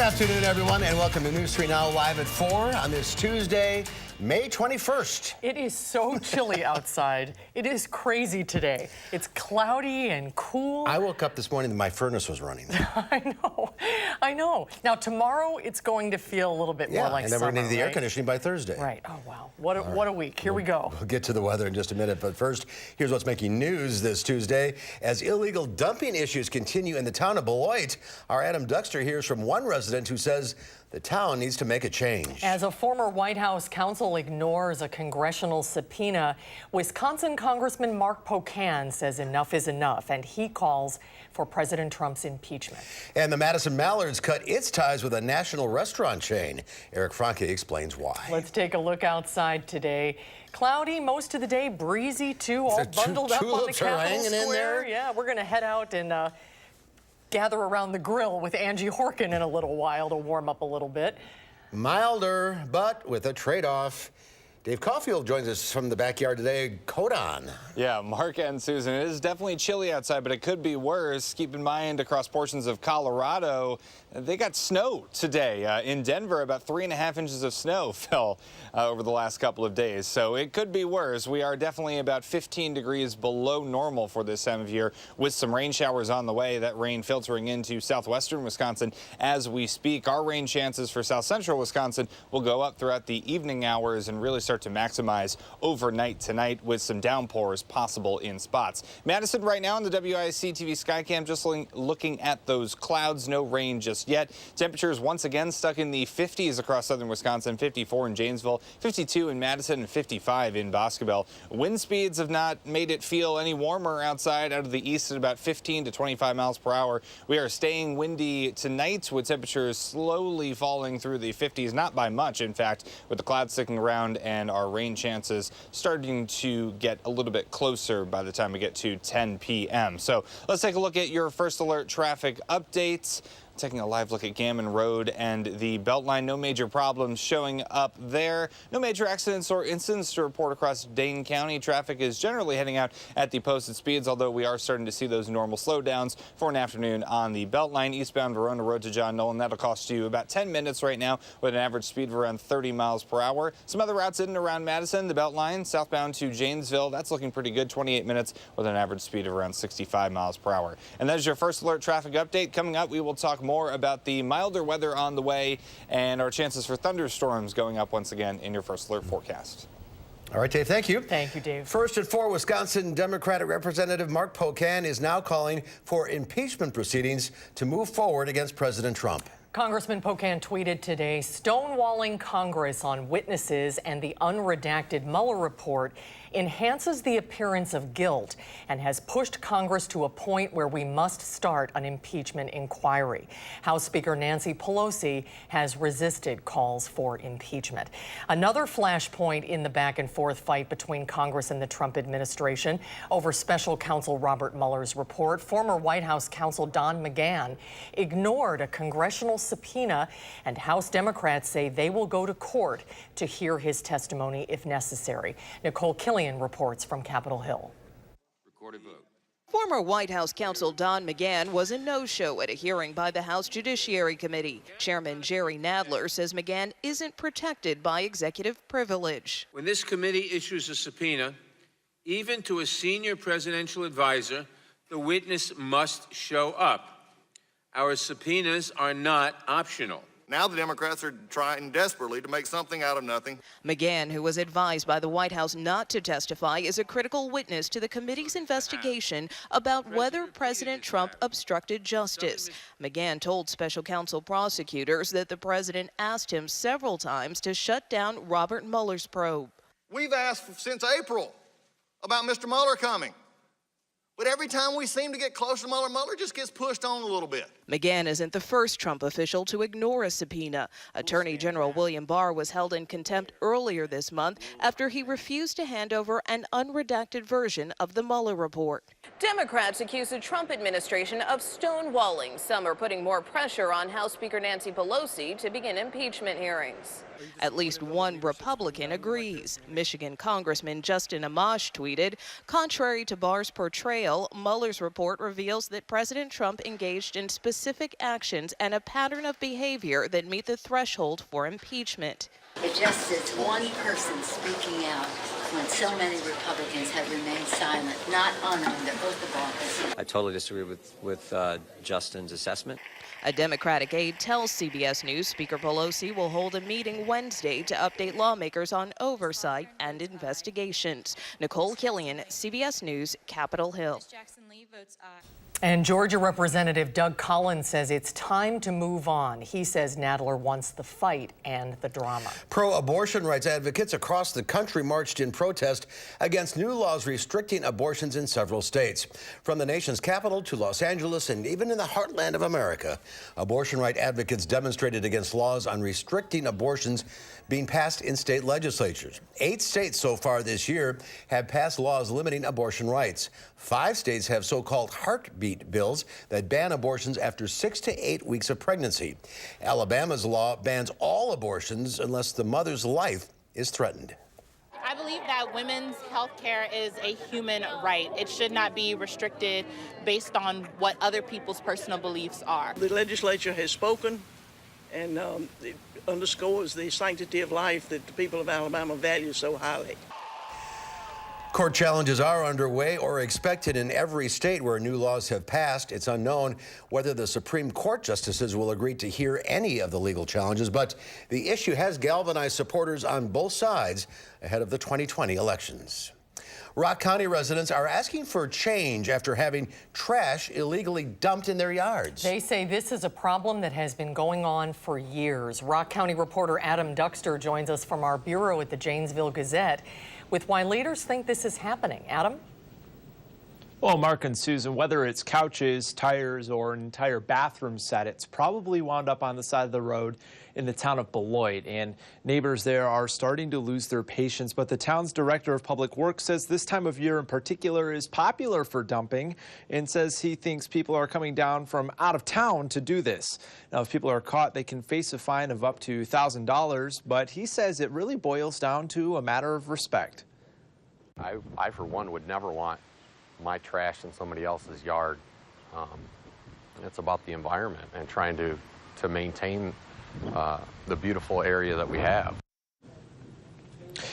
afternoon, everyone, and welcome to News 3 Now live at 4 on this Tuesday, May 21st. It is so chilly outside. It is crazy today. It's cloudy and cool. I woke up this morning and my furnace was running. I know. Now, tomorrow it's going to feel a little bit more like and then summer, we're going to need the right? air conditioning by Thursday. Right. Oh, wow. What a week. Here we go. We'll get to the weather in just a minute, but first, here's what's making news this Tuesday. As illegal dumping issues continue in the town of Beloit, our Adam Duxter hears from one resident who says the town needs to make a change. As a former White House counsel ignores a congressional subpoena, Wisconsin Congressman Mark Pocan says enough is enough, and he calls for President Trump's impeachment. And the Madison Mallards cut its ties with a national restaurant chain. Eric Franke explains why. Let's take a look outside today. Cloudy most of the day, breezy too, all bundled up on the Capitol Square. Yeah, we're going to head out and gather around the grill with Angie Horkin in a little while to warm up a little bit. Milder, but with a trade-off. Dave Caulfield joins us from the backyard today. Coat on. Yeah, Mark and Susan, it is definitely chilly outside, but it could be worse. Keep in mind, across portions of Colorado, they got snow today. In Denver, about 3.5 inches of snow fell over the last couple of days. So it could be worse. We are definitely about 15 degrees below normal for this time of year with some rain showers on the way. That rain filtering into southwestern Wisconsin as we speak. Our rain chances for south central Wisconsin will go up throughout the evening hours and really start to maximize overnight tonight with some downpours possible in spots. Madison right now on the WISC-TV Skycam just looking at those clouds. No rain just yet. Temperatures once again stuck in the 50s across southern Wisconsin, 54 in Janesville, 52 in Madison, and 55 in Boscobel. Wind speeds have not made it feel any warmer outside out of the east at about 15 to 25 miles per hour. We are staying windy tonight with temperatures slowly falling through the 50s, not by much, in fact, with the clouds sticking around and our rain chances starting to get a little bit closer by the time we get to 10 p.m. So let's take a look at your first alert traffic updates. Taking a live look at Gammon Road and the Beltline. No major problems showing up there. No major accidents or incidents to report across Dane County. Traffic is generally heading out at the posted speeds, although we are starting to see those normal slowdowns for an afternoon on the Beltline. Eastbound Verona Road to John Nolan. That'll cost you about 10 minutes right now with an average speed of around 30 miles per hour. Some other routes in and around Madison. The Beltline southbound to Janesville. That's looking pretty good. 28 minutes with an average speed of around 65 miles per hour. And that is your first alert traffic update. Coming up, we will talk more about the milder weather on the way and our chances for thunderstorms going up once again in your first alert forecast. All right, Dave, thank you. Thank you, Dave. First at 4, Wisconsin Democratic Representative Mark Pocan is now calling for impeachment proceedings to move forward against President Trump. Congressman Pocan tweeted today, stonewalling Congress on witnesses and the unredacted Mueller report enhances the appearance of guilt and has pushed Congress to a point where we must start an impeachment inquiry. House Speaker Nancy Pelosi has resisted calls for impeachment. Another flashpoint in the back and forth fight between Congress and the Trump administration over special counsel Robert Mueller's report. Former White House counsel Don McGahn ignored a congressional subpoena, and House Democrats say they will go to court to hear his testimony if necessary. Nicole Killian reports from Capitol Hill. Recorded vote. Former White House counsel Don McGahn was a no-show at a hearing by the House Judiciary Committee. Chairman Jerry Nadler says McGahn isn't protected by executive privilege. When this committee issues a subpoena, even to a senior presidential advisor, the witness must show up. Our subpoenas are not optional. Now the Democrats are trying desperately to make something out of nothing. McGahn, who was advised by the White House not to testify, is a critical witness to the committee's investigation about whether President Trump obstructed justice. McGahn told special counsel prosecutors that the president asked him several times to shut down Robert Mueller's probe. We've asked since April about Mr. Mueller coming. But every time we seem to get close to Mueller, Mueller just gets pushed on a little bit. McGahn isn't the first Trump official to ignore a subpoena. Attorney General William Barr was held in contempt earlier this month after he refused to hand over an unredacted version of the Mueller report. Democrats accuse the Trump administration of stonewalling. Some are putting more pressure on House Speaker Nancy Pelosi to begin impeachment hearings. At least one Republican agrees. Michigan Congressman Justin Amash tweeted, contrary to Barr's portrayal, Mueller's report reveals that President Trump engaged in specific actions and a pattern of behavior that meet the threshold for impeachment. It just is one person speaking out when so many Republicans have remained silent, not honoring the oath of office. I totally disagree with Justin's assessment. A Democratic aide tells CBS News Speaker Pelosi will hold a meeting Wednesday to update lawmakers on oversight and investigations. Nicole Killian, CBS News, Capitol Hill. And Georgia Representative Doug Collins says it's time to move on. He says Nadler wants the fight and the drama. Pro-abortion rights advocates across the country marched in protest against new laws restricting abortions in several states. From the nation's capital to Los Angeles and even in the heartland of America, abortion right advocates demonstrated against laws on restricting abortions being passed in state legislatures. 8 states so far this year have passed laws limiting abortion rights. 5 states have so-called heartbeat bills that ban abortions after 6 to 8 weeks of pregnancy. Alabama's law bans all abortions unless the mother's life is threatened. I believe that women's health care is a human right. It should not be restricted based on what other people's personal beliefs are. The legislature has spoken, and it underscores the sanctity of life that the people of Alabama value so highly. Court challenges are underway or expected in every state where new laws have passed. It's unknown whether the Supreme Court justices will agree to hear any of the legal challenges, but the issue has galvanized supporters on both sides ahead of the 2020 elections. Rock County residents are asking for change after having trash illegally dumped in their yards. They say this is a problem that has been going on for years. Rock County reporter Adam Duxter joins us from our bureau at the Janesville Gazette with why leaders think this is happening. Adam? Well, Mark and Susan, whether it's couches, tires, or an entire bathroom set, it's probably wound up on the side of the road in the town of Beloit, and neighbors there are starting to lose their patience. But the town's director of public works says this time of year in particular is popular for dumping, and says he thinks people are coming down from out of town to do this. Now, if people are caught, they can face a fine of up to $1,000, but he says it really boils down to a matter of respect. I for one, would never want my trash in somebody else's yard. It's about the environment and trying to maintain the beautiful area that we have.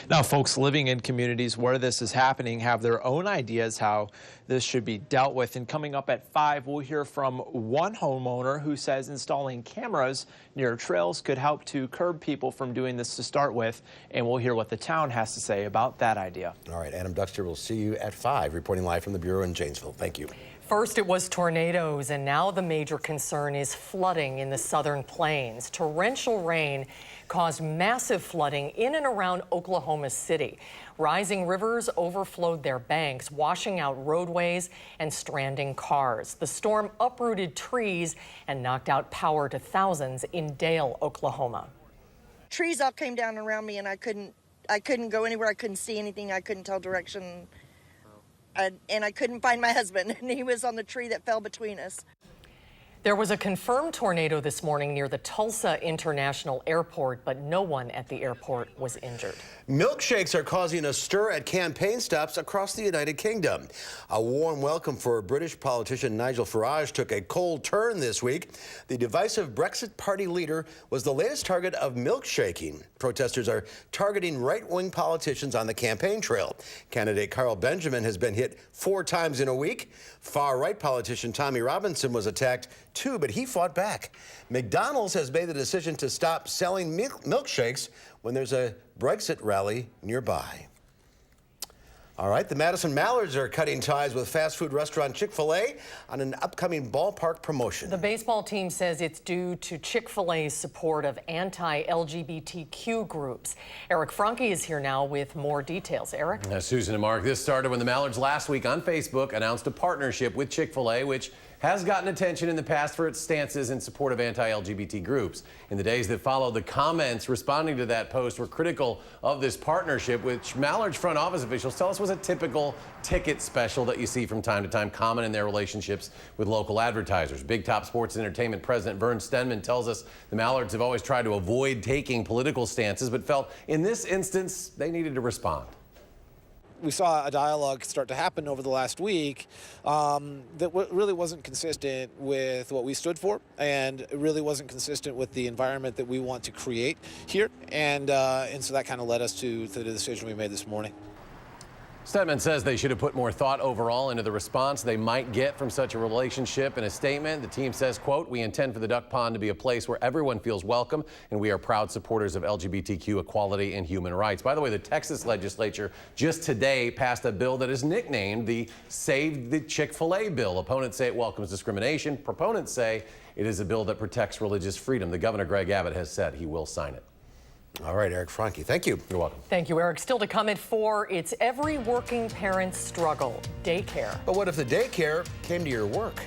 Now, folks living in communities where this is happening have their own ideas how this should be dealt with. And coming up at 5, we'll hear from one homeowner who says installing cameras near trails could help to curb people from doing this to start with. And we'll hear what the town has to say about that idea. All right, Adam Duxter, we'll see you at 5, reporting live from the Bureau in Janesville. Thank you. First it was tornadoes, and now the major concern is flooding in the southern plains. Torrential rain caused massive flooding in and around Oklahoma City. Rising rivers overflowed their banks, washing out roadways and stranding cars. The storm uprooted trees and knocked out power to thousands in Dale, Oklahoma. Trees all came down around me, and I couldn't go anywhere. I couldn't see anything. I couldn't tell direction. And I couldn't find my husband, and he was on the tree that fell between us. There was a confirmed tornado this morning near the Tulsa International Airport, but no one at the airport was injured. Milkshakes are causing a stir at campaign stops across the United Kingdom. A warm welcome for British politician Nigel Farage took a cold turn this week. The divisive Brexit Party leader was the latest target of milkshaking. Protesters are targeting right-wing politicians on the campaign trail. Candidate Carl Benjamin has been hit 4 times in a week. Far-right politician Tommy Robinson was attacked too, but he fought back. McDonald's has made the decision to stop selling milkshakes when there's a Brexit rally nearby. All right, the Madison Mallards are cutting ties with fast food restaurant Chick-fil-A on an upcoming ballpark promotion. The baseball team says it's due to Chick-fil-A's support of anti-LGBTQ groups. Eric Franke is here now with more details. Eric? Susan and Mark, this started when the Mallards last week on Facebook announced a partnership with Chick-fil-A, which has gotten attention in the past for its stances in support of anti-LGBT groups. In the days that followed, the comments responding to that post were critical of this partnership, which Mallard's front office officials tell us was a typical ticket special that you see from time to time, common in their relationships with local advertisers. Big Top Sports and Entertainment President Vern Stenman tells us the Mallards have always tried to avoid taking political stances, but felt in this instance they needed to respond. We saw a dialogue start to happen over the last week that really wasn't consistent with what we stood for, and it really wasn't consistent with the environment that we want to create here, and so that kind of led us to the decision we made this morning. Stedman says they should have put more thought overall into the response they might get from such a relationship. In a statement, the team says, quote, "We intend for the Duck Pond to be a place where everyone feels welcome, and we are proud supporters of LGBTQ equality and human rights." By the way, the Texas legislature just today passed a bill that is nicknamed the Save the Chick-fil-A bill. Opponents say it welcomes discrimination. Proponents say it is a bill that protects religious freedom. The governor, Greg Abbott, has said he will sign it. All right, Eric Franke, thank you. You're welcome. Thank you, Eric. Still to come at 4, it's every working parent's struggle, daycare. But what if the daycare came to your work?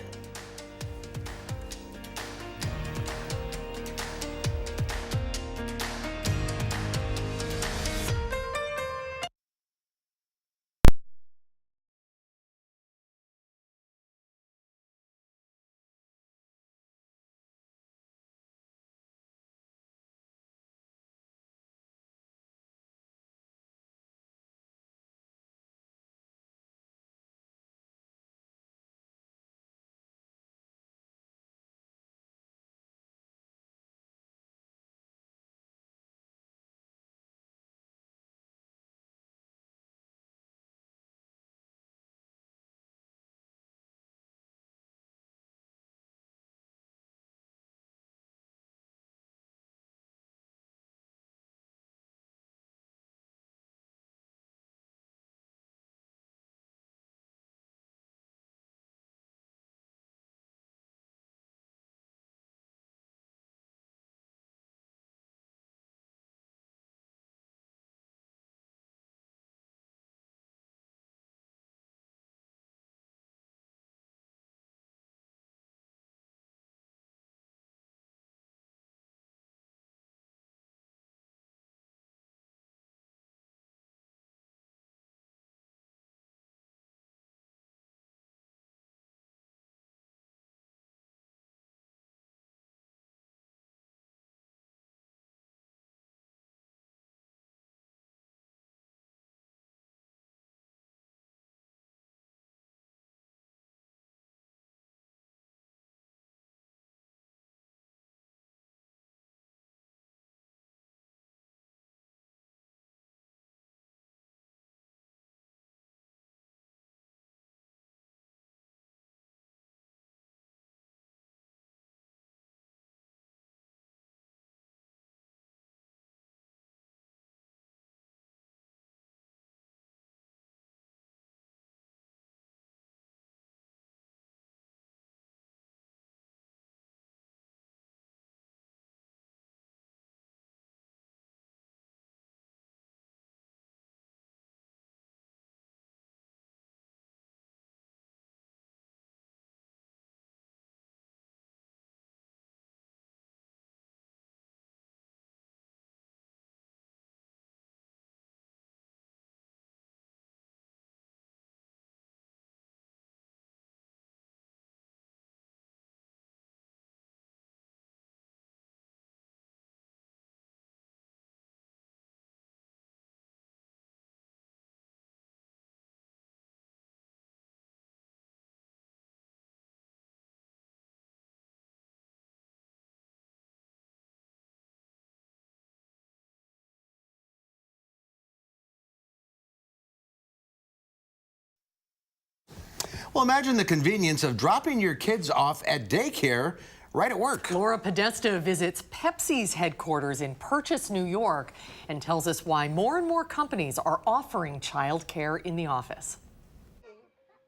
Well, imagine the convenience of dropping your kids off at daycare right at work. Laura Podesta visits Pepsi's headquarters in Purchase, New York, and tells us why more and more companies are offering childcare in the office.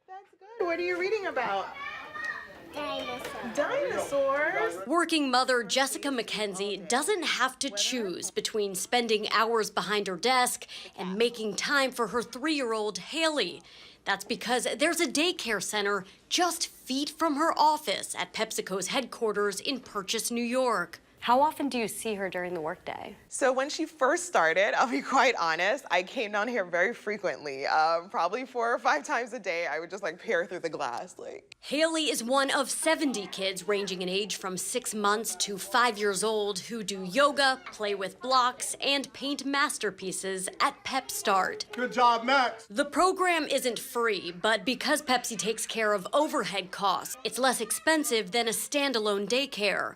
That's good. What are you reading about? Dinosaurs. Working mother Jessica McKenzie doesn't have to choose between spending hours behind her desk and making time for her 3-year-old Haley. That's because there's a daycare center just feet from her office at PepsiCo's headquarters in Purchase, New York. How often do you see her during the workday? So when she first started, I'll be quite honest, I came down here very frequently, probably 4 or 5 times a day. I would just like peer through the glass. Haley is one of 70 kids ranging in age from 6 months to 5 years old who do yoga, play with blocks, and paint masterpieces at Pep Start. Good job, Max. The program isn't free, but because Pepsi takes care of overhead costs, it's less expensive than a standalone daycare.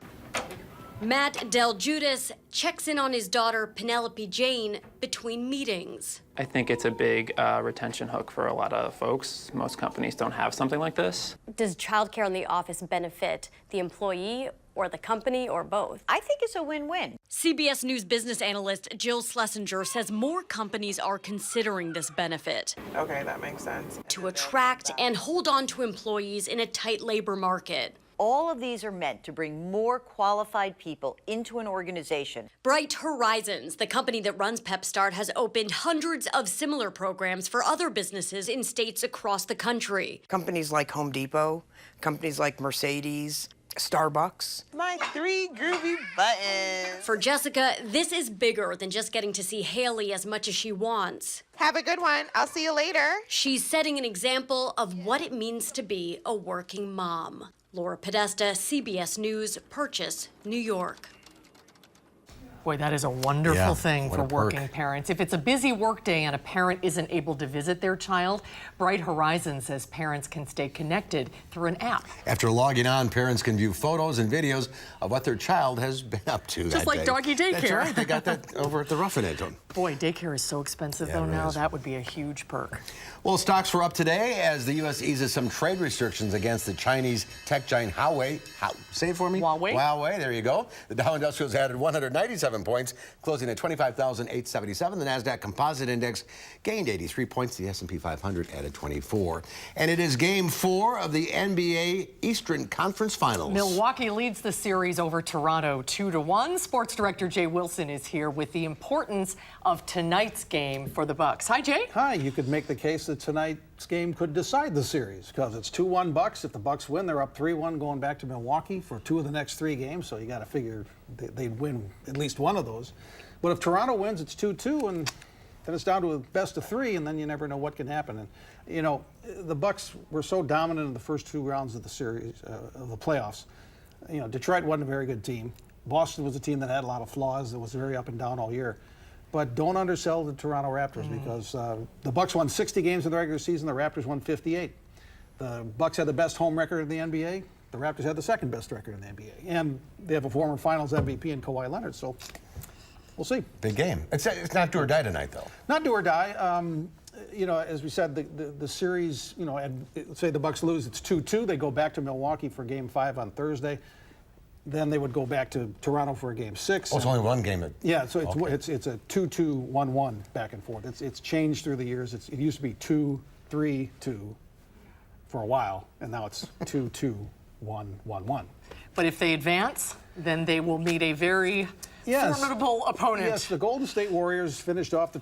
Matt Del Judas checks in on his daughter, Penelope Jane, between meetings. I think it's a big retention hook for a lot of folks. Most companies don't have something like this. Does childcare in the office benefit the employee or the company or both? I think it's a win-win. CBS News business analyst Jill Schlesinger says more companies are considering this benefit. Okay, that makes sense. To attract and hold on to employees in a tight labor market. All of these are meant to bring more qualified people into an organization. Bright Horizons, the company that runs Pep Start, has opened hundreds of similar programs for other businesses in states across the country. Companies like Home Depot, companies like Mercedes, Starbucks. My 3 groovy buttons. For Jessica, this is bigger than just getting to see Haley as much as she wants. Have a good one. I'll see you later. She's setting an example of what it means to be a working mom. Laura Podesta, CBS News, Purchase, New York. Boy, that is a wonderful thing what for a perk. working parents. If it's a busy workday and a parent isn't able to visit their child, Bright Horizons says parents can stay connected through an app. After logging on, parents can view photos and videos of what their child has been up to that Just like day. doggy daycare. That's right. They got that over at the Roughing Boy, daycare is so expensive though it now. is. That would be a huge perk. Well, stocks were up today as the U.S. eases some trade restrictions against the Chinese tech giant Huawei. Say it for me. Huawei. Huawei, there you go. The Dow Industrials added 197 points, closing at 25,877. The NASDAQ Composite Index gained 83 points. The S&P 500 added 24. And it is Game 4 of the NBA Eastern Conference Finals. Milwaukee leads the series over Toronto 2-1. Sports director Jay Wilson is here with the importance of tonight's game for the Bucks. Hi, Jay. Hi. You could make the case that tonight's game could decide the series because it's 2-1 Bucks. If the Bucks win, they're up 3-1 going back to Milwaukee for 2 of the next 3 games. So you got to figure they'd win at least one of those. But if Toronto wins, it's 2-2, and then it's down to a best of 3, and then you never know what can happen. And you know, the Bucks were so dominant in the first 2 rounds of the series of the playoffs. You know, Detroit wasn't a very good team. Boston was a team that had a lot of flaws. That was very up and down all year. But don't undersell the Toronto Raptors because the Bucks won 60 games in the regular season. The Raptors won 58. The Bucks had the best home record in the NBA. The Raptors had the second best record in the NBA. And they have a former Finals MVP in Kawhi Leonard. So we'll see. Big game. It's not do or die tonight, though. Not do or die. You know, as we said, the series, you know, and say the Bucks lose, it's 2-2. They go back to Milwaukee for Game 5 on Thursday. Then they would go back to Toronto for a Game 6. Oh, it's only one game. Yeah, so it's a 2-2, 1-1 back and forth. It's changed through the years. It used to be 2-3-2 for a while, and now it's 2-2, 1-1-1. But if they advance, then they will meet a very formidable opponent. Yes, the Golden State Warriors finished off the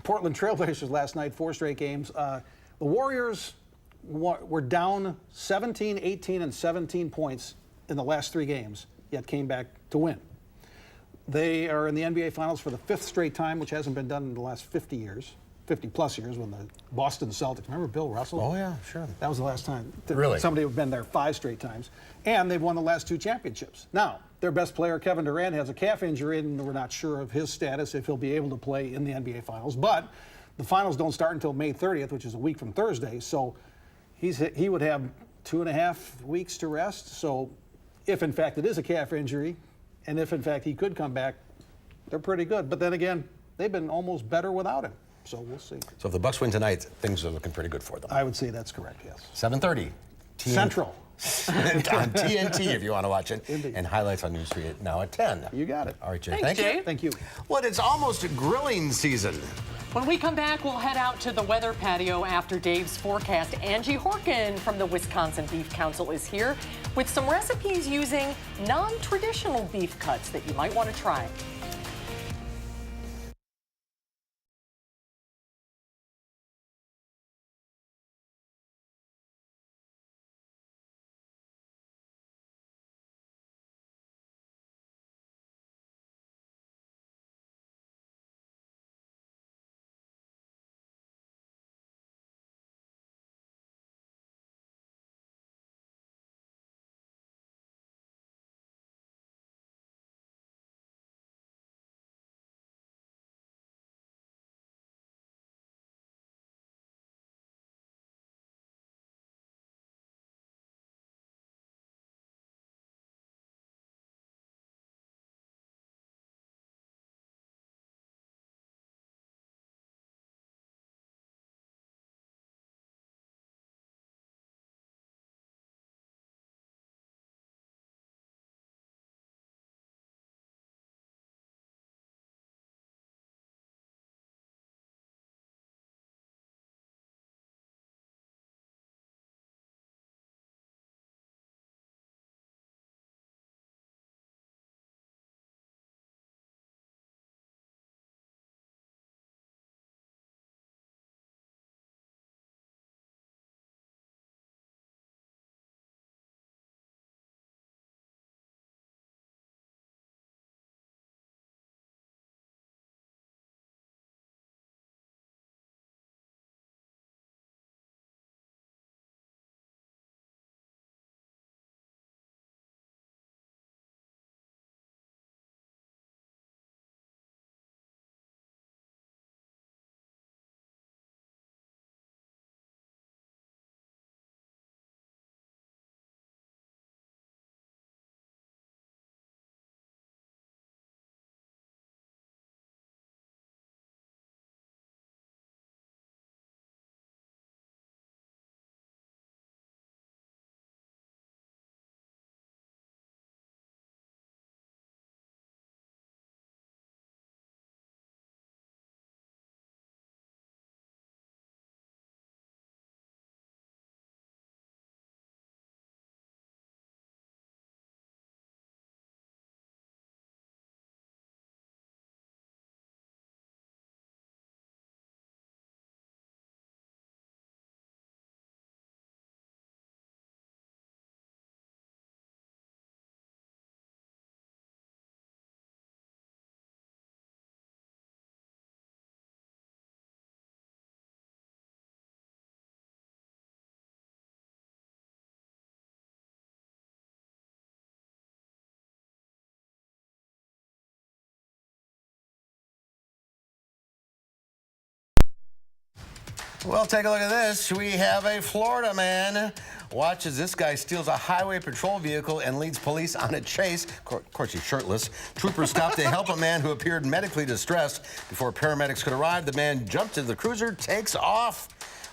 Portland Trailblazers last night, 4 straight games. The Warriors were down 17, 18, and 17 points in the last 3 games, yet came back to win. They are in the NBA Finals for the 5th straight time, which hasn't been done in the last 50 years, 50-plus years, when the Boston Celtics, remember Bill Russell? Oh, yeah, sure. That was the last time Really? somebody had been there 5 straight times. And they've won the last 2 championships. Now, their best player, Kevin Durant, has a calf injury, and we're not sure of his status, if he'll be able to play in the NBA Finals. But the finals don't start until May 30th, which is a week from Thursday. So he would have 2.5 weeks to rest. So if, in fact, it is a calf injury, and if, in fact, he could come back, they're pretty good. But then again, they've been almost better without him. So we'll see. So if the Bucks win tonight, things are looking pretty good for them. I would say that's correct, yes. 7:30. Central. On TNT, if you want to watch it. Indeed. And highlights on News 3 now at 10. You got it. All right, Jay. Thanks, Thank Jay. you. Thank you. Well, it's almost grilling season. When we come back, we'll head out to the weather patio after Dave's forecast. Angie Horkin from the Wisconsin Beef Council is here with some recipes using non-traditional beef cuts that you might want to try. Well, take a look at this. We have a Florida man. Watch as this guy steals a highway patrol vehicle and leads police on a chase. Of course, he's shirtless. Troopers stopped to help a man who appeared medically distressed. Before paramedics could arrive, the man jumps into the cruiser, takes off.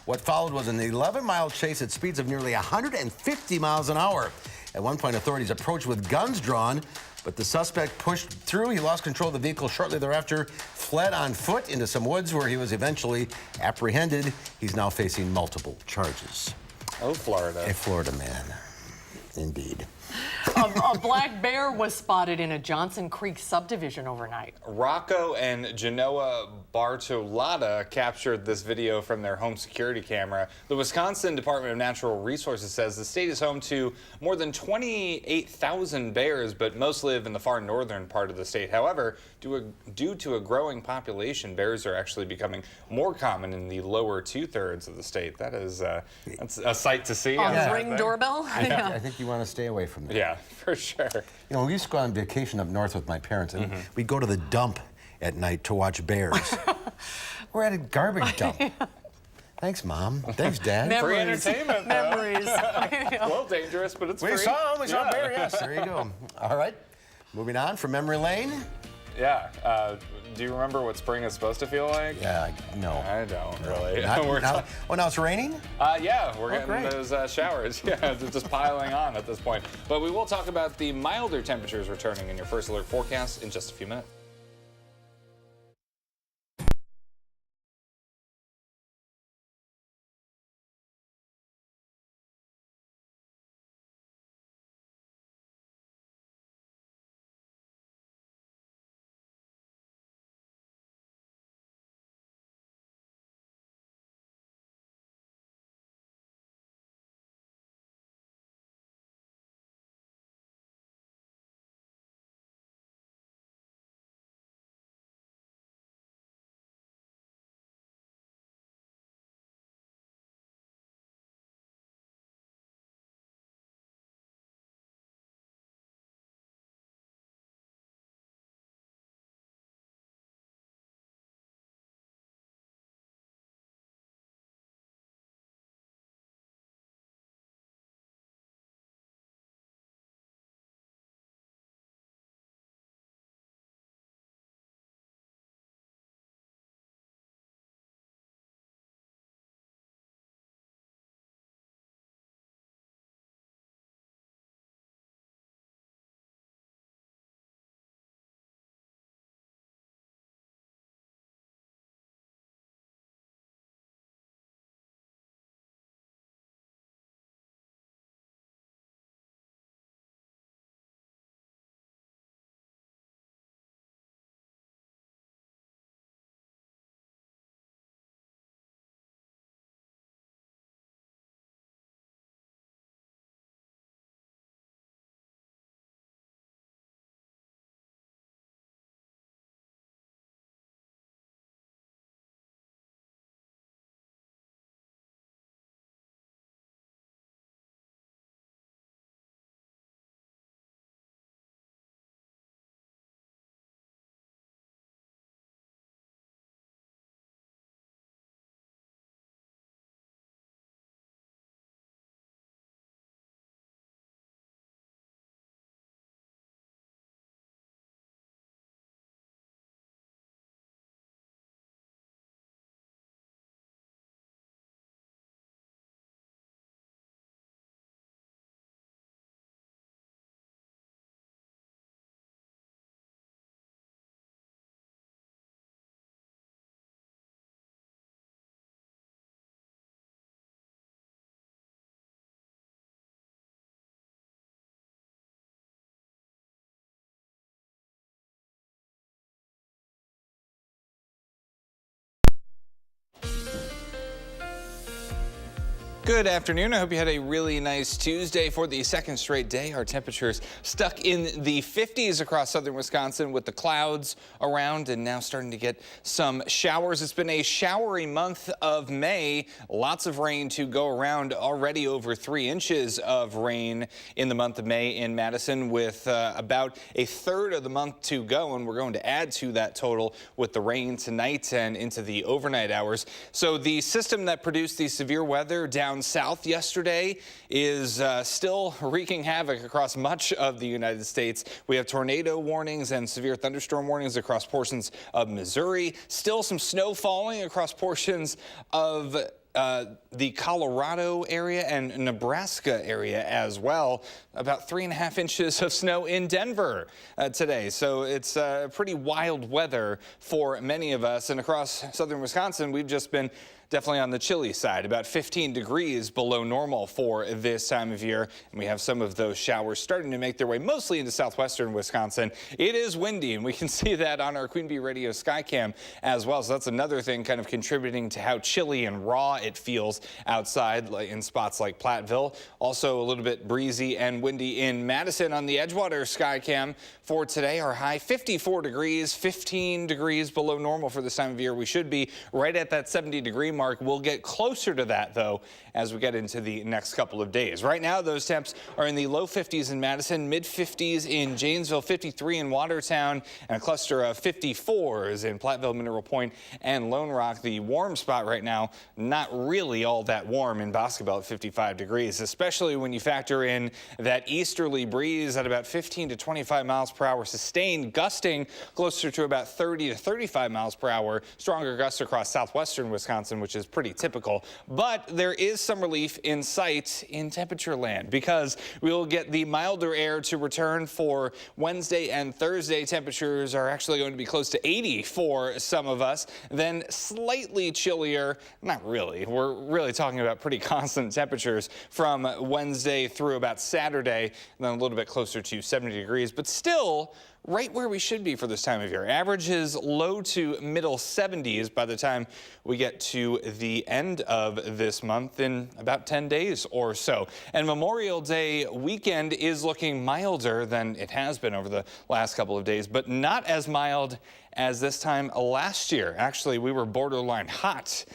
What followed was an 11-mile chase at speeds of nearly 150 miles an hour. At one point, authorities approached with guns drawn, but the suspect pushed through. He lost control of the vehicle shortly thereafter, fled on foot into some woods where he was eventually apprehended. He's now facing multiple charges. Oh, Florida. A Florida man, indeed. A black bear was spotted in a Johnson Creek subdivision overnight. Rocco and Genoa Bartolata captured this video from their home security camera. The Wisconsin Department of Natural Resources says the state is home to more than 28,000 bears, but most live in the far northern part of the state. However, due to a growing population, bears are actually becoming more common in the lower two-thirds of the state. That's a sight to see. On the Ring doorbell? I think you want to stay away from that. Yeah, for sure. You know, we used to go on vacation up north with my parents, and we'd go to the dump at night to watch bears. We're at a garbage dump. Thanks, Mom. Thanks, Dad. Free entertainment, though. Memories. A little dangerous, but it's free. We saw a bear, yes. There you go. All right. Moving on from memory lane. Yeah. Do you remember what spring is supposed to feel like? Yeah, no. I don't really. Now it's raining? Yeah, we're getting great. those showers. Yeah, they're just piling on at this point. But we will talk about the milder temperatures returning in your first alert forecast in just a few minutes. Good afternoon. I hope you had a really nice Tuesday. For the second straight day, our temperatures stuck in the 50s across southern Wisconsin with the clouds around and now starting to get some showers. It's been a showery month of May. Lots of rain to go around. Already over 3 inches of rain in the month of May in Madison, with about a third of the month to go. And we're going to add to that total with the rain tonight and into the overnight hours. So the system that produced the severe weather down south yesterday is still wreaking havoc across much of the United States. We have tornado warnings and severe thunderstorm warnings across portions of Missouri. Still some snow falling across portions of the Colorado area and Nebraska area as well. About 3.5 inches of snow in Denver today. So it's pretty wild weather for many of us. And across southern Wisconsin, we've just been definitely on the chilly side, about 15 degrees below normal for this time of year. And we have some of those showers starting to make their way mostly into southwestern Wisconsin. It is windy, and we can see that on our Queen Bee Radio Skycam as well. So that's another thing kind of contributing to how chilly and raw it feels outside in spots like Platteville. Also a little bit breezy and windy in Madison on the Edgewater Skycam for today. Our high 54 degrees, 15 degrees below normal for this time of year. We should be right at that 70-degree mark. We'll get closer to that, though, as we get into the next couple of days. Right now, those temps are in the low 50s in Madison, mid-50s in Janesville, 53 in Watertown, and a cluster of 54s in Platteville, Mineral Point, and Lone Rock. The warm spot right now, not really all that warm in Boscobel at 55 degrees, especially when you factor in that easterly breeze at about 15 to 25 miles per hour, sustained, gusting closer to about 30 to 35 miles per hour. Stronger gusts across southwestern Wisconsin, which is pretty typical. But there is some relief in sight in temperature land, because we will get the milder air to return for Wednesday and Thursday. Temperatures are actually going to be close to 80 for some of us, then slightly chillier. Not really. We're really talking about pretty constant temperatures from Wednesday through about Saturday, and then a little bit closer to 70 degrees, but still right where we should be for this time of year. Average is low to middle 70s by the time we get to the end of this month in about 10 days or so. And Memorial Day weekend is looking milder than it has been over the last couple of days, but not as mild as this time last year. Actually, we were borderline hot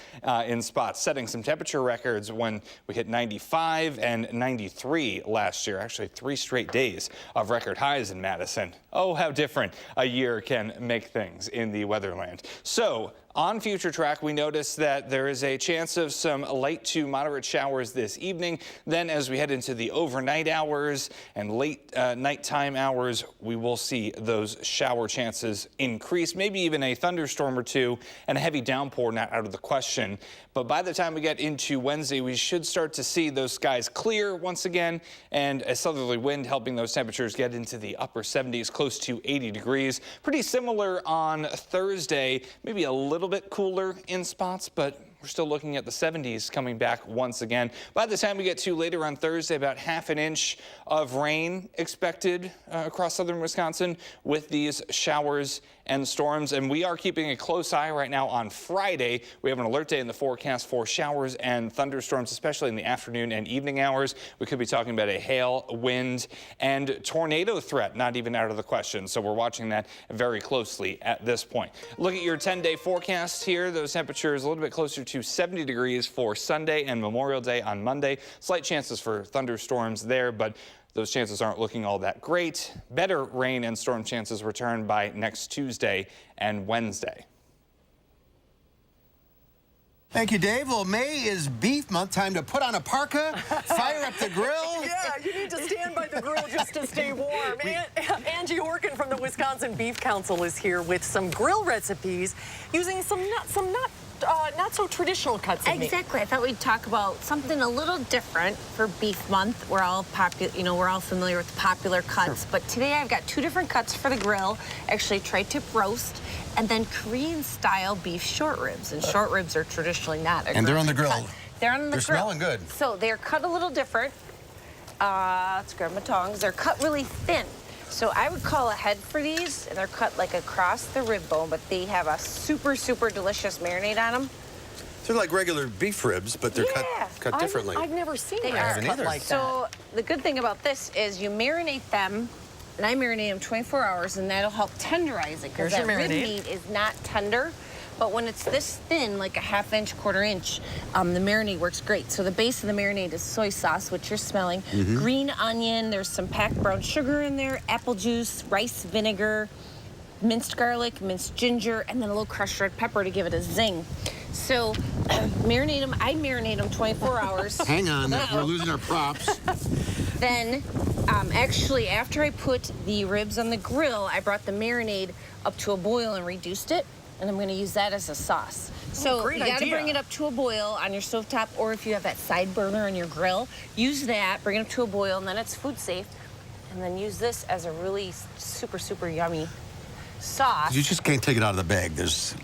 in spots, setting some temperature records when we hit 95 and 93 last year. Actually, 3 straight days of record highs in Madison. Oh, how different a year can make things in the weatherland. So, on Future Track, we noticed that there is a chance of some light to moderate showers this evening. Then as we head into the overnight hours and late nighttime hours, we will see those shower chances increase, maybe even a thunderstorm or two, and a heavy downpour not out of the question. But by the time we get into Wednesday, we should start to see those skies clear once again, and a southerly wind helping those temperatures get into the upper 70s, close to 80 degrees. Pretty similar on Thursday, maybe a little bit cooler in spots, but we're still looking at the 70s coming back once again. By the time we get to later on Thursday, about ½ an inch of rain expected across southern Wisconsin with these showers and storms. And we are keeping a close eye right now on Friday. We have an alert day in the forecast for showers and thunderstorms, especially in the afternoon and evening hours. We could be talking about a hail, wind, and tornado threat, not even out of the question. So we're watching that very closely at this point. Look at your 10-day forecast here. Those temperatures a little bit closer to 70 degrees for Sunday and Memorial Day on Monday. Slight chances for thunderstorms there, but those chances aren't looking all that great. Better rain and storm chances return by next Tuesday and Wednesday. Thank you, Dave. Well, May is beef month. Time to put on a parka, fire up the grill. Yeah, you need to stand by the grill just to stay warm. Angie Orkin from the Wisconsin Beef Council is here with some grill recipes using some not so traditional cuts of meat. Exactly. I thought we'd talk about something a little different for Beef Month. We're all we're all familiar with popular cuts, but today I've got 2 different cuts for the grill. Actually, tri-tip roast, and then Korean-style beef short ribs. And short ribs are traditionally not a And they're on the grill. cut. They're on the grill. They're smelling good. So they're cut a little different. Let's grab my tongs. They're cut really thin. So I would call ahead for these, and they're cut like across the rib bone, but they have a super, super delicious marinade on them. They're like regular beef ribs, but they're cut differently. I've never seen They them are haven't cut either. like that. So the good thing about this is you marinate them, and I marinate them 24 hours, and that'll help tenderize it, because Here's your that rib marinade. meat is not tender. But when it's this thin, like a ½ inch, quarter inch, the marinade works great. So the base of the marinade is soy sauce, which you're smelling, green onion, there's some packed brown sugar in there, apple juice, rice vinegar, minced garlic, minced ginger, and then a little crushed red pepper to give it a zing. So marinate them. I marinate them 24 hours. Hang on, we're losing our props. Then, actually, after I put the ribs on the grill, I brought the marinade up to a boil and reduced it, and I'm going to use that as a sauce. So great you got to idea. bring it up to a boil on your stovetop, or if you have that side burner on your grill, use that, bring it up to a boil, and then it's food safe. And then use this as a really super, super yummy sauce. You just can't take it out of the bag.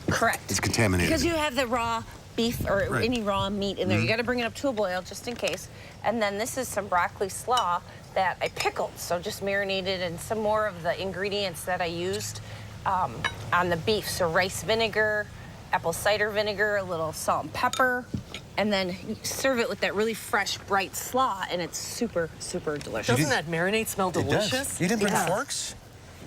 Correct. It's contaminated. Because you have the raw beef or Right. any raw meat in there. You got to bring it up to a boil just in case. And then this is some broccoli slaw that I pickled. So just marinated and some more of the ingredients that I used on the beef. So rice vinegar, apple cider vinegar, a little salt and pepper. And then you serve it with that really fresh, bright slaw, and it's super, super delicious. Doesn't that marinade smell delicious? You didn't bring forks?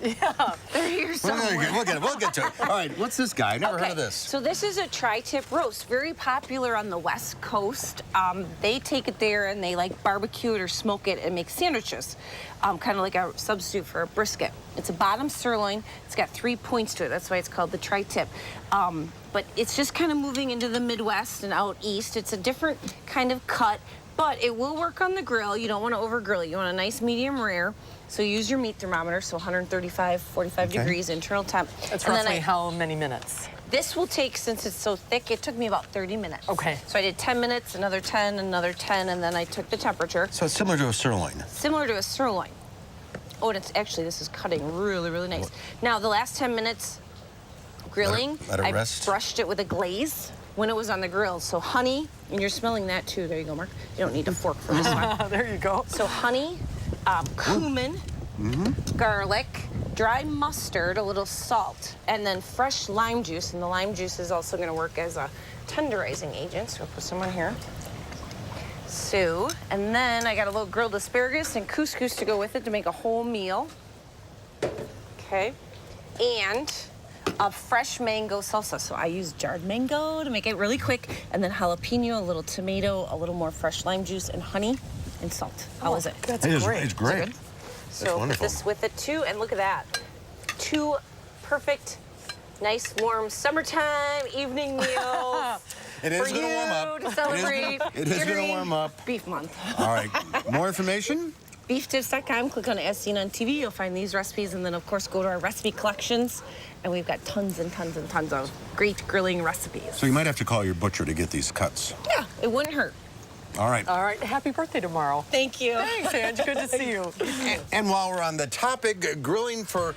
Yeah. They're here somewhere. We'll get to it. All right, what's this guy? I've never heard of this. So this is a tri-tip roast, very popular on the West Coast. They take it there and they like barbecue it or smoke it and make sandwiches, kind of like a substitute for a brisket. It's a bottom sirloin. It's got 3 points to it. That's why it's called the tri-tip. But it's just kind of moving into the Midwest and out east. It's a different kind of cut, but it will work on the grill. You don't want to over grill it. You want a nice medium rare. So use your meat thermometer, so 135, 45 degrees internal temp. That's And then roughly how many minutes? This will take, since it's so thick, it took me about 30 minutes. Okay. So I did 10 minutes, another 10, another 10, and then I took the temperature. So it's similar to a sirloin. Similar to a sirloin. Oh, and it's actually, this is cutting really, really nice. Now, the last 10 minutes grilling, Let it I rest. brushed it with a glaze when it was on the grill. So honey, and you're smelling that too. There you go, Mark. You don't need a fork for this one. There you go. So honey, cumin, garlic, dry mustard, a little salt, and then fresh lime juice. And the lime juice is also going to work as a tenderizing agent. So we'll put some on here. So, and then I got a little grilled asparagus and couscous to go with it to make a whole meal. Okay. And a fresh mango salsa. So I use jarred mango to make it really quick, and then jalapeno, a little tomato, a little more fresh lime juice, and honey and salt. How is it? That's It's great. It's great. Is it good? So put this with it too, and look at that. 2 perfect, nice, warm summertime evening meals. It is for going to you warm up. to celebrate. It is going to during warm up. Beef month. All right. More information? Beeftips.com. Click on As Seen on TV. You'll find these recipes, and then of course go to our recipe collections, and we've got tons and tons and tons of great grilling recipes. So you might have to call your butcher to get these cuts. Yeah, it wouldn't hurt. All right. All right. Happy birthday tomorrow. Thank you. Thanks, Ange. Good to see you. And while we're on the topic, grilling for,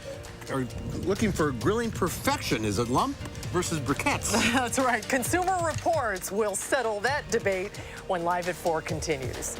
or looking for grilling perfection, is it lump versus briquettes? That's right. Consumer Reports will settle that debate when Live at 4 continues.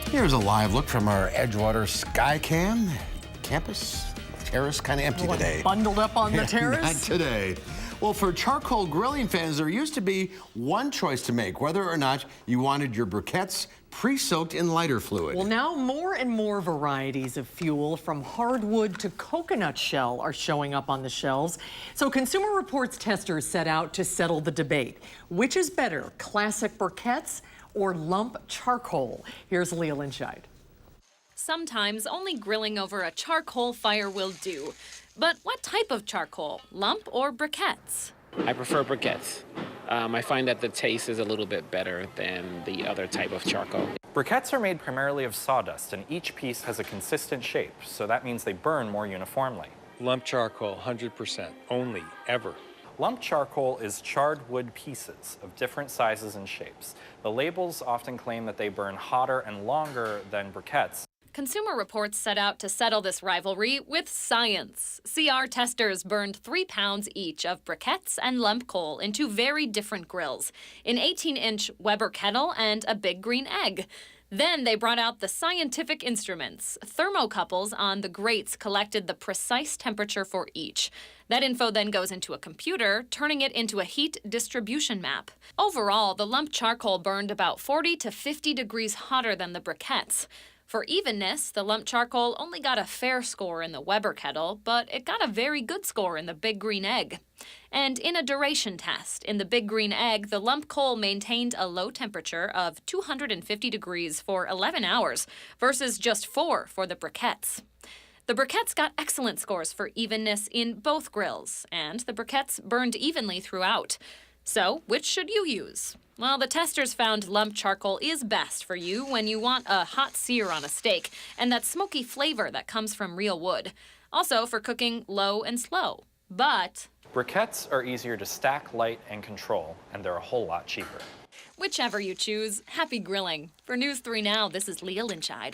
Here's a live look from our Edgewater Skycam. Campus terrace kind of empty today. Bundled up on the terrace? Not today. Well, for charcoal grilling fans, there used to be one choice to make, whether or not you wanted your briquettes pre-soaked in lighter fluid. Well, now more and more varieties of fuel, from hardwood to coconut shell, are showing up on the shelves. So Consumer Reports testers set out to settle the debate. Which is better, classic briquettes or lump charcoal? Here's Leah Linscheid. Sometimes only grilling over a charcoal fire will do. But what type of charcoal, lump or briquettes? I prefer briquettes. I find that the taste is a little bit better than the other type of charcoal. Briquettes are made primarily of sawdust, and each piece has a consistent shape, so that means they burn more uniformly. Lump charcoal, 100%, only, ever. Lump charcoal is charred wood pieces of different sizes and shapes. The labels often claim that they burn hotter and longer than briquettes. Consumer Reports set out to settle this rivalry with science. CR testers burned 3 pounds each of briquettes and lump coal into very different grills, an 18-inch Weber kettle and a big green egg. Then they brought out the scientific instruments. Thermocouples on the grates collected the precise temperature for each. That info then goes into a computer, turning it into a heat distribution map. Overall, the lump charcoal burned about 40 to 50 degrees hotter than the briquettes. For evenness, the lump charcoal only got a fair score in the Weber kettle, but it got a very good score in the big green egg. And in a duration test, in the big green egg, the lump coal maintained a low temperature of 250 degrees for 11 hours, versus just 4 for the briquettes. The briquettes got excellent scores for evenness in both grills, and the briquettes burned evenly throughout. So, which should you use? Well, the testers found lump charcoal is best for you when you want a hot sear on a steak and that smoky flavor that comes from real wood. Also for cooking low and slow. But Briquettes are easier to stack, light, and control, and they're a whole lot cheaper. whichever you choose, happy grilling. For News 3 Now, this is Leah Linscheid.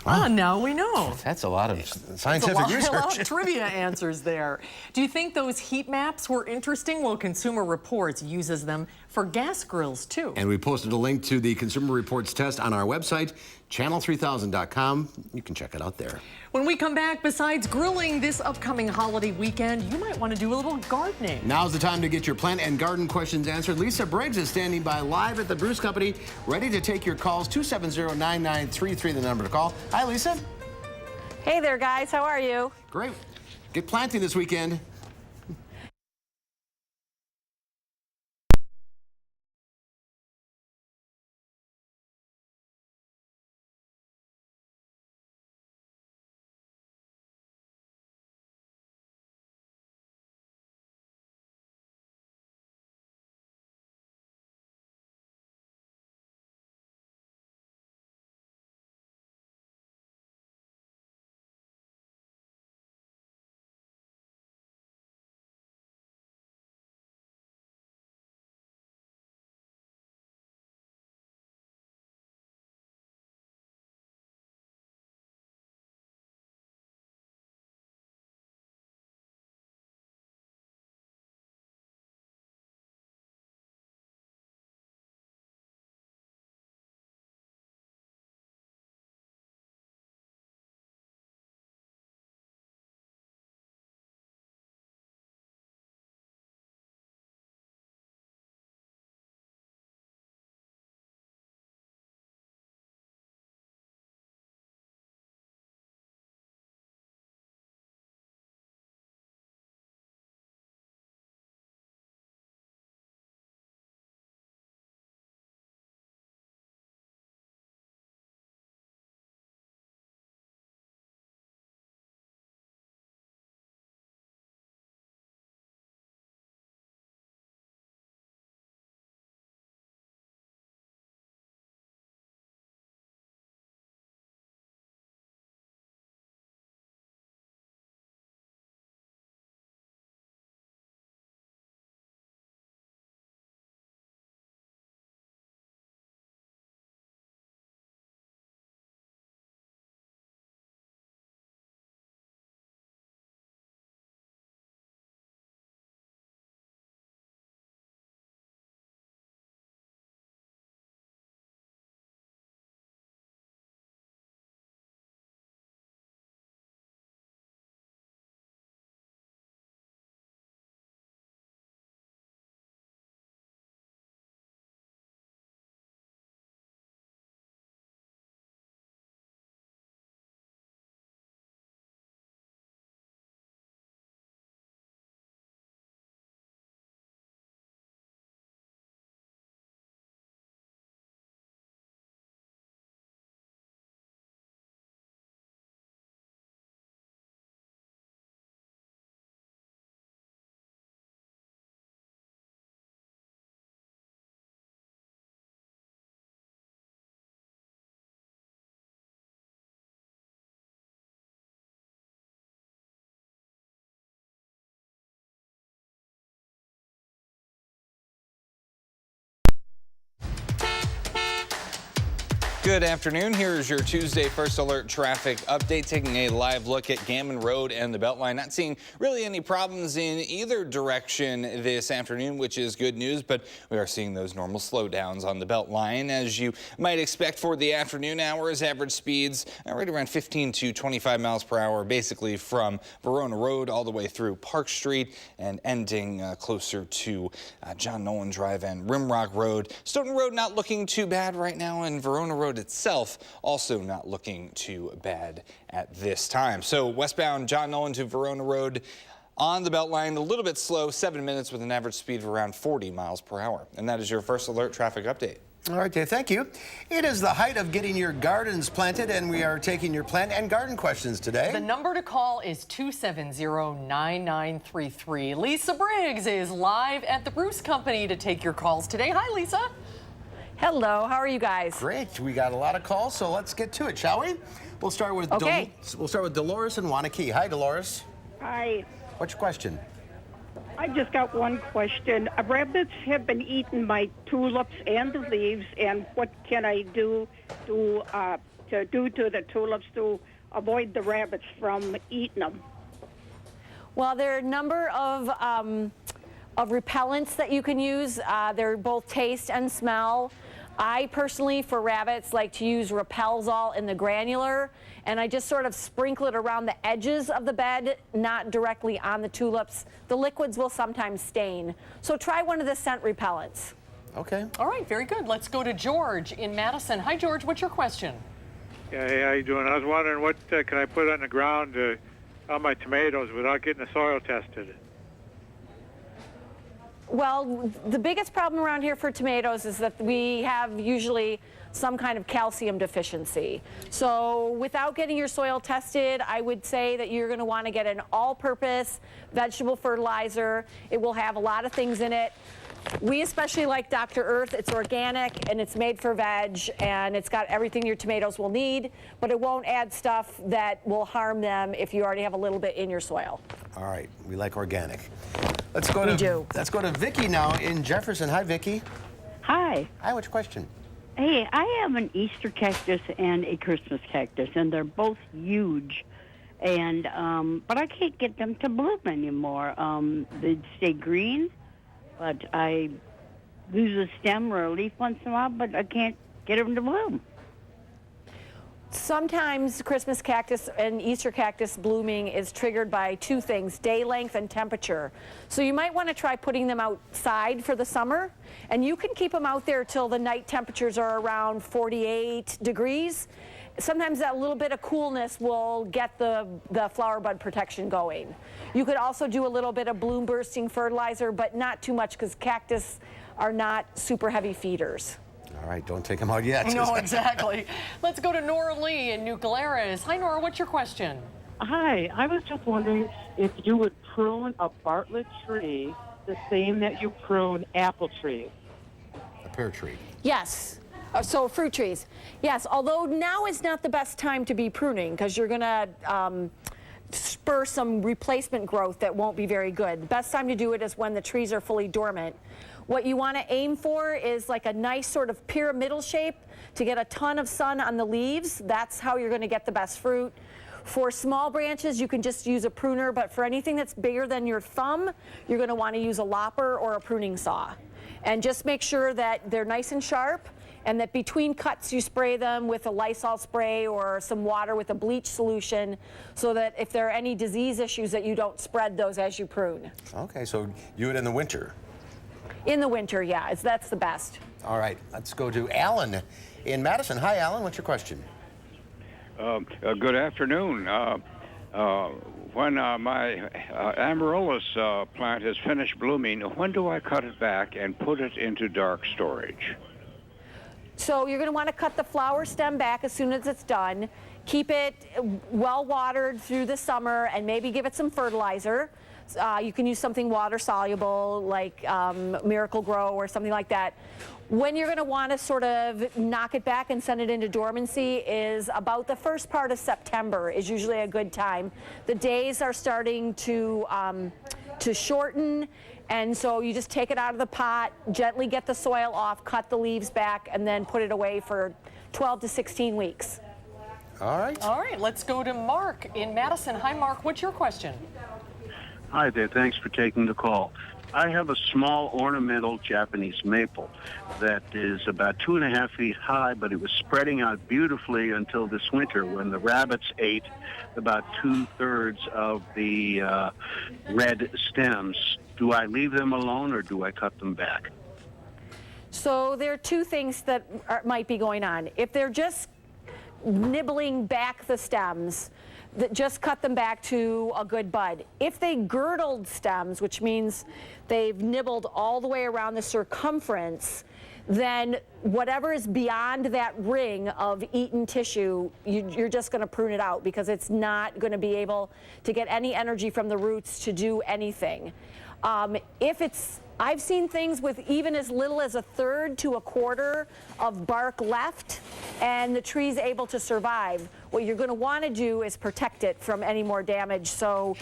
Ah, now we know. That's a lot of scientific research. A lot of trivia answers there. Do you think those heat maps were interesting? Well, Consumer Reports uses them for gas grills, too. And we posted a link to the Consumer Reports test on our website, channel3000.com. You can check it out there. When we come back, besides grilling this upcoming holiday weekend, you might want to do a little gardening. Now's the time to get your plant and garden questions answered. Lisa Briggs is standing by live at the Bruce Company, ready to take your calls. 270-9933, the number to call. Hi, Lisa. Hey there, guys. How are you? Great. Get planting this weekend. Good afternoon. Here's your Tuesday First Alert traffic update, taking a live look at Gammon Road and the Beltline. Not seeing really any problems in either direction this afternoon, which is good news, but we are seeing those normal slowdowns on the Beltline. As you might expect for the afternoon hours, average speeds right around 15 to 25 miles per hour, basically from Verona Road all the way through Park Street and ending closer to John Nolan Drive and Rimrock Road. Stoughton Road not looking too bad right now, and Verona Road itself also not looking too bad at this time. So westbound John Nolan to Verona Road on the Beltline, a little bit slow, 7 minutes with an average speed of around 40 miles per hour. And that is your First Alert traffic update. All right, Dave, thank you. It is the height of getting your gardens planted, and we are taking your plant and garden questions today. The number to call is 270-9933. Lisa Briggs is live at the Bruce Company to take your calls today. Hi, Lisa. Hello, how are you guys? Great. We got a lot of calls, so let's get to it, shall we? We'll start with Dolores in Wanakee. Hi, Dolores. Hi. What's your question? I just got one question. Rabbits have been eating my tulips and the leaves, and what can I do to the tulips to avoid the rabbits from eating them? Well, there are a number of repellents that you can use. They're both taste and smell. I personally, for rabbits, like to use Repelzol in the granular, and I just sort of sprinkle it around the edges of the bed, not directly on the tulips. The liquids will sometimes stain. So try one of the scent repellents. Okay. All right, very good. Let's go to George in Madison. Hi, George. What's your question? Yeah, hey, how you doing? I was wondering what can I put on the ground on my tomatoes without getting the soil tested? Well, the biggest problem around here for tomatoes is that we have usually some kind of calcium deficiency. So without getting your soil tested, I would say that you're going to want to get an all-purpose vegetable fertilizer. It will have a lot of things in it. We especially like Dr. Earth. It's organic and it's made for veg, and it's got everything your tomatoes will need, but it won't add stuff that will harm them if you already have a little bit in your soil. All right, we like organic. Let's go to Vicky now in Jefferson. Hi, Vicky. Hi. Hi, what's your question? Hey, I have an Easter cactus and a Christmas cactus, and they're both huge. And but I can't get them to bloom anymore. They stay green, but I lose a stem or a leaf once in a while, but I can't get them to bloom. Sometimes Christmas cactus and Easter cactus blooming is triggered by two things, day length and temperature. So you might want to try putting them outside for the summer, and you can keep them out there till the night temperatures are around 48 degrees. Sometimes that little bit of coolness will get the flower bud protection going. You could also do a little bit of bloom bursting fertilizer, but not too much because cactus are not super heavy feeders. All right, don't take them out yet. No, exactly. Let's go to Nora Lee in New Glarus. Hi, Nora, what's your question? Hi, I was just wondering if you would prune a Bartlett tree the same that you prune apple trees. A pear tree. Yes. So fruit trees. Yes, although now is not the best time to be pruning because you're going to spur some replacement growth that won't be very good. The best time to do it is when the trees are fully dormant. What you want to aim for is like a nice sort of pyramidal shape to get a ton of sun on the leaves. That's how you're going to get the best fruit. For small branches, you can just use a pruner, but for anything that's bigger than your thumb, you're going to want to use a lopper or a pruning saw. And just make sure that they're nice and sharp, and that between cuts you spray them with a Lysol spray or some water with a bleach solution so that if there are any disease issues that you don't spread those as you prune. Okay, so do it in the winter. In the winter, yeah, that's the best. All right, let's go to Alan in Madison. Hi, Alan, what's your question? Good afternoon. When my amaryllis plant has finished blooming, when do I cut it back and put it into dark storage? So you're going to want to cut the flower stem back as soon as it's done. Keep it well watered through the summer and maybe give it some fertilizer. You can use something water soluble like Miracle Grow or something like that. When you're going to want to sort of knock it back and send it into dormancy is about the first part of September is usually a good time. The days are starting to shorten, and so you just take it out of the pot, gently get the soil off, cut the leaves back, and then put it away for 12 to 16 weeks. All right. All right, let's go to Mark in Madison. Hi, Mark. What's your question? Hi there. Thanks for taking the call. I have a small ornamental Japanese maple that is about 2.5 feet high, but it was spreading out beautifully until this winter when the rabbits ate about 2/3 of the red stems. Do I leave them alone or do I cut them back? So there are two things that might be going on. If they're just nibbling back the stems, just cut them back to a good bud. If they girdled stems, which means they've nibbled all the way around the circumference, then whatever is beyond that ring of eaten tissue, you're just going to prune it out because it's not going to be able to get any energy from the roots to do anything. I've seen things with even as little as 1/3 to 1/4 of bark left, and the tree's able to survive. What you're going to want to do is protect it from any more damage. So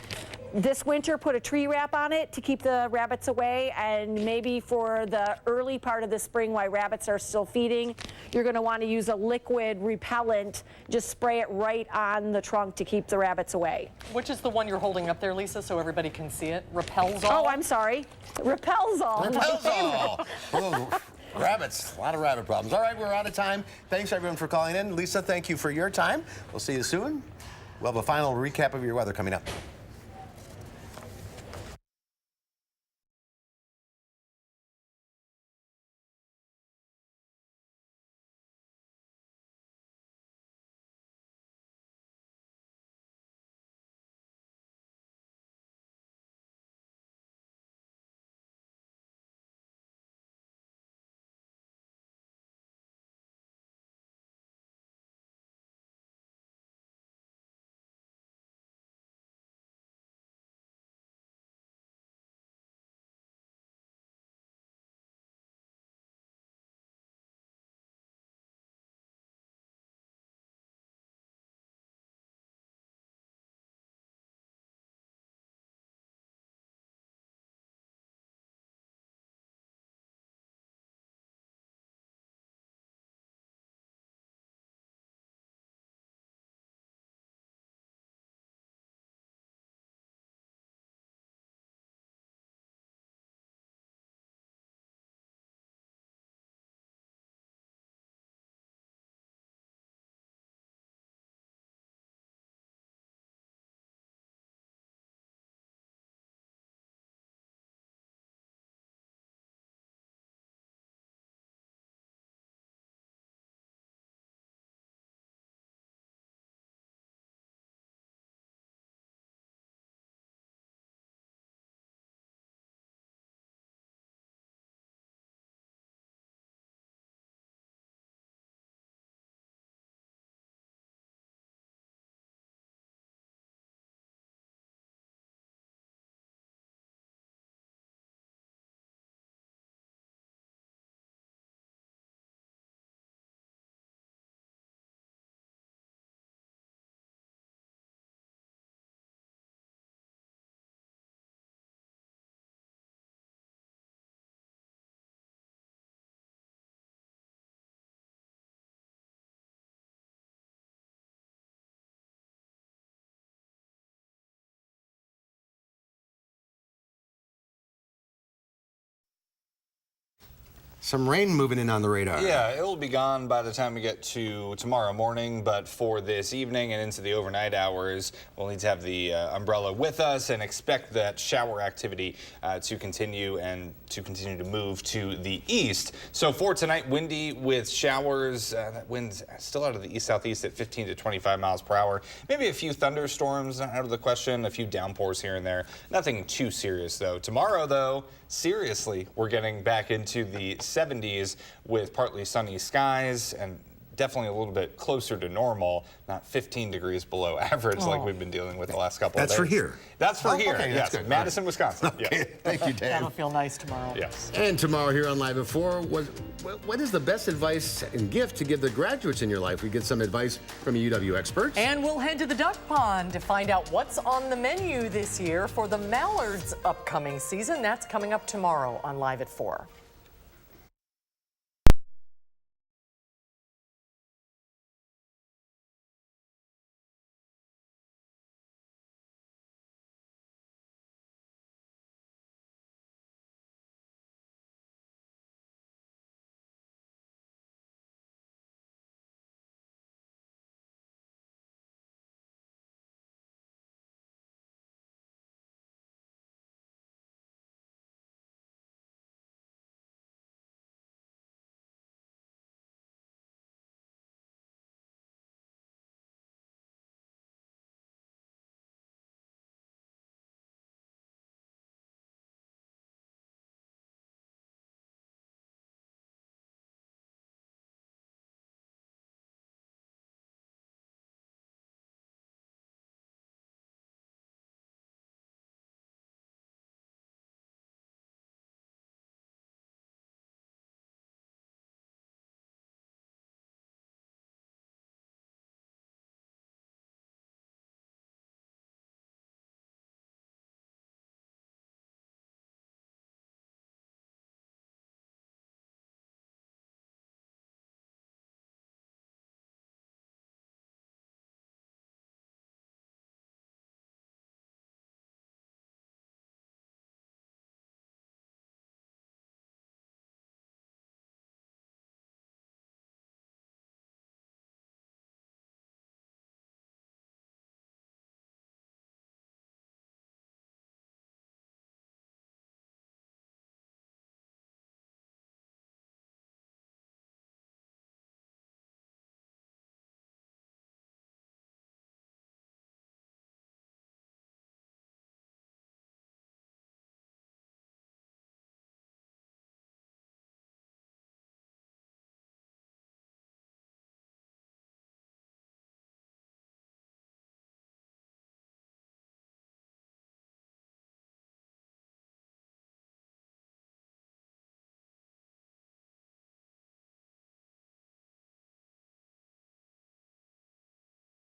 this winter, put a tree wrap on it to keep the rabbits away, and maybe for the early part of the spring while rabbits are still feeding, you're going to want to use a liquid repellent. Just spray it right on the trunk to keep the rabbits away. Which is the one you're holding up there, Lisa, so everybody can see it? Repels Oh, all? I'm sorry. Repels all. Repels all. Oh, rabbits, a lot of rabbit problems. All right, we're out of time. Thanks, everyone, for calling in. Lisa, thank you for your time. We'll see you soon. We'll have a final recap of your weather coming up. Some rain moving in on the radar. Yeah, it will be gone by the time we get to tomorrow morning, but for this evening and into the overnight hours, we'll need to have the umbrella with us and expect that shower activity to continue to move to the east. So for tonight, windy with showers. That wind's still out of the east-southeast at 15 to 25 miles per hour. Maybe a few thunderstorms out of the question, a few downpours here and there. Nothing too serious, though. Tomorrow, though, seriously, we're getting back into the 70s with partly sunny skies and definitely a little bit closer to normal, not 15 degrees below average like we've been dealing with the last couple of days. That's for here. That's for here, okay, yes. that's good. Madison, Wisconsin. Okay, Yes. thank you, Dan. That'll feel nice tomorrow. Yes. And tomorrow here on Live at 4, what is the best advice and gift to give the graduates in your life? We get some advice from UW experts. And we'll head to the duck pond to find out what's on the menu this year for the Mallards' upcoming season. That's coming up tomorrow on Live at 4.